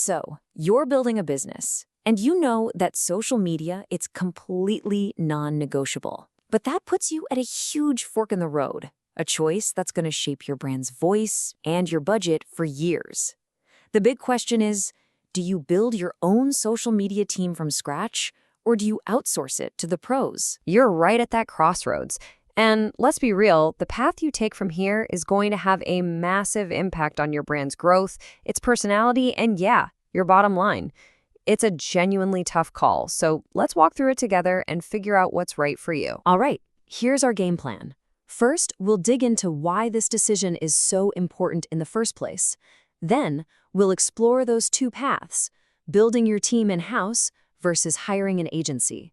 So, you're building a business, and you know that social media, it's completely non-negotiable. But that puts you at a huge fork in the road, a choice that's going to shape your brand's voice and your budget for years. The big question is, do you build your own social media team from scratch, or do you outsource it to the pros? You're right at that crossroads. And let's be real, the path you take from here is going to have a massive impact on your brand's growth, its personality, and yeah, your bottom line. It's a genuinely tough call, so let's walk through it together and figure out what's right for you. All right, here's our game plan. First, we'll dig into why this decision is so important in the first place. Then, we'll explore those two paths, building your team in-house versus hiring an agency.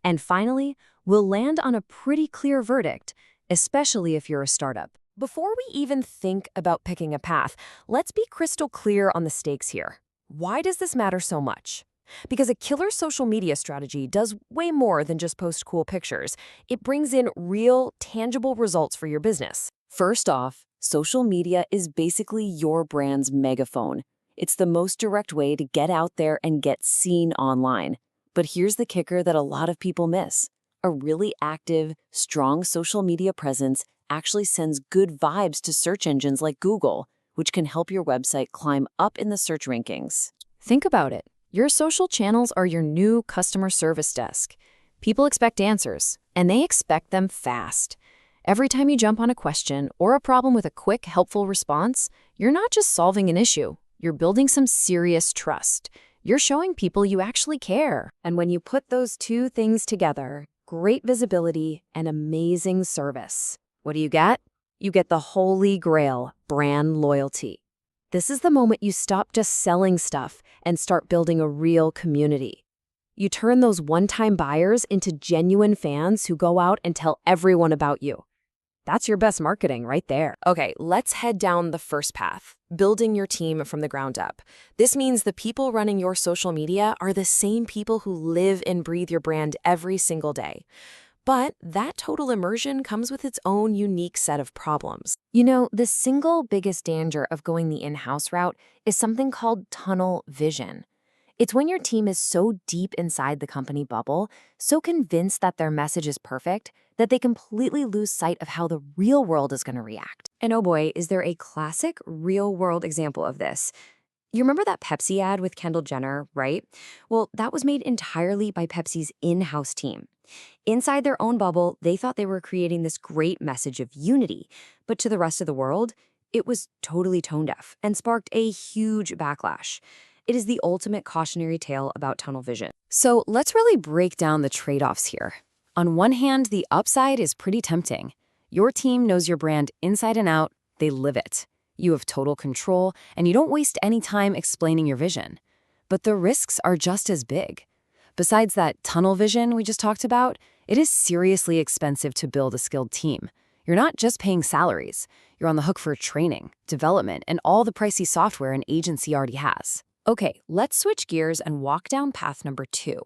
And finally, we'll land on a pretty clear verdict, especially if you're a startup. Before we even think about picking a path, let's be crystal clear on the stakes here. Why does this matter so much? Because a killer social media strategy does way more than just post cool pictures. It brings in real, tangible results for your business. First off, social media is basically your brand's megaphone. It's the most direct way to get out there and get seen online. But here's the kicker that a lot of people miss. A really active, strong social media presence actually sends good vibes to search engines like Google, which can help your website climb up in the search rankings. Think about it. Your social channels are your new customer service desk. People expect answers, and they expect them fast. Every time you jump on a question or a problem with a quick, helpful response, you're not just solving an issue. You're building some serious trust. You're showing people you actually care. And when you put those two things together, great visibility and amazing service, what do you get? You get the holy grail, brand loyalty. This is the moment you stop just selling stuff and start building a real community. You turn those one-time buyers into genuine fans who go out and tell everyone about you. That's your best marketing right there. Okay, let's head down the first path, building your team from the ground up. This means the people running your social media are the same people who live and breathe your brand every single day. But that total immersion comes with its own unique set of problems. You know, the single biggest danger of going the in-house route is something called tunnel vision. It's when your team is so deep inside the company bubble, so convinced that their message is perfect, that they completely lose sight of how the real world is going to react. And oh boy, is there a classic real-world example of this. You remember that Pepsi ad with Kendall Jenner, right? Well, that was made entirely by Pepsi's in-house team. Inside their own bubble, they thought they were creating this great message of unity, but to the rest of the world, it was totally tone-deaf and sparked a huge backlash. It is the ultimate cautionary tale about tunnel vision. So let's really break down the trade-offs here. On one hand, the upside is pretty tempting. Your team knows your brand inside and out, they live it. You have total control, and you don't waste any time explaining your vision. But the risks are just as big. Besides that tunnel vision we just talked about, it is seriously expensive to build a skilled team. You're not just paying salaries. You're on the hook for training, development, and all the pricey software an agency already has. Okay, let's switch gears and walk down path number 2.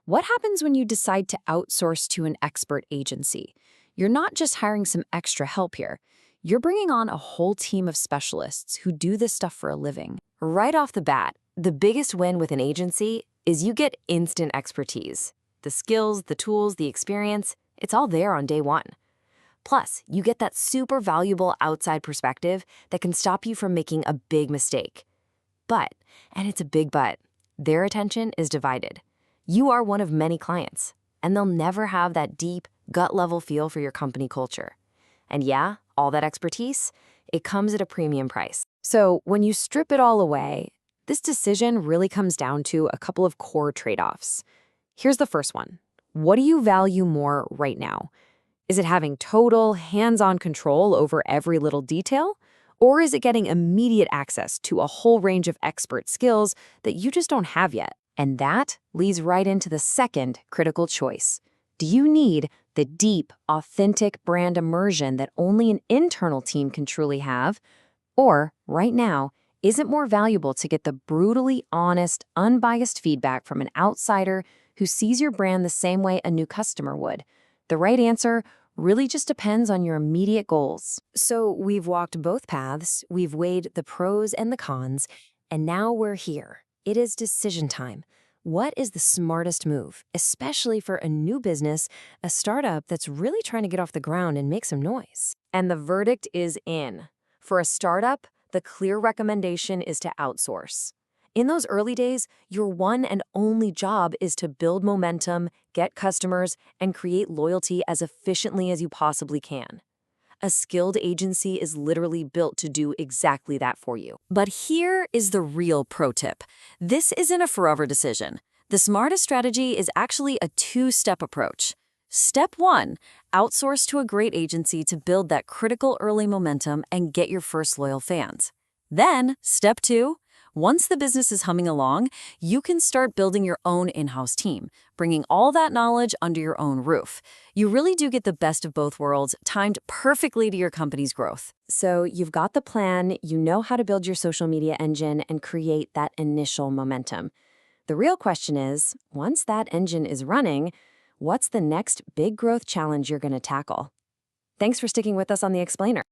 What happens when you decide to outsource to an expert agency? You're not just hiring some extra help here. You're bringing on a whole team of specialists who do this stuff for a living. Right off the bat, the biggest win with an agency is you get instant expertise. The skills, the tools, the experience, it's all there on day one. Plus, you get that super valuable outside perspective that can stop you from making a big mistake. But, and it's a big but, their attention is divided. You are one of many clients, and they'll never have that deep, gut-level feel for your company culture. And yeah, all that expertise, it comes at a premium price. So when you strip it all away, this decision really comes down to a couple of core trade-offs. Here's the first one. What do you value more right now? Is it having total, hands-on control over every little detail? Or is it getting immediate access to a whole range of expert skills that you just don't have yet? And that leads right into the second critical choice. Do you need the deep, authentic brand immersion that only an internal team can truly have? Or, right now, is it more valuable to get the brutally honest, unbiased feedback from an outsider who sees your brand the same way a new customer would? The right answer really just depends on your immediate goals. So we've walked both paths, we've weighed the pros and the cons, and now we're here. It is decision time. What is the smartest move, especially for a new business, a startup that's really trying to get off the ground and make some noise? And the verdict is in. For a startup, the clear recommendation is to outsource. In those early days, your one and only job is to build momentum, get customers, and create loyalty as efficiently as you possibly can. A skilled agency is literally built to do exactly that for you. But here is the real pro tip. This isn't a forever decision. The smartest strategy is actually a two-step approach. Step 1, outsource to a great agency to build that critical early momentum and get your first loyal fans. Then, step 2, once the business is humming along, you can start building your own in-house team, bringing all that knowledge under your own roof. You really do get the best of both worlds, timed perfectly to your company's growth. So you've got the plan, you know how to build your social media engine and create that initial momentum. The real question is, once that engine is running, what's the next big growth challenge you're going to tackle? Thanks for sticking with us on The Explainer.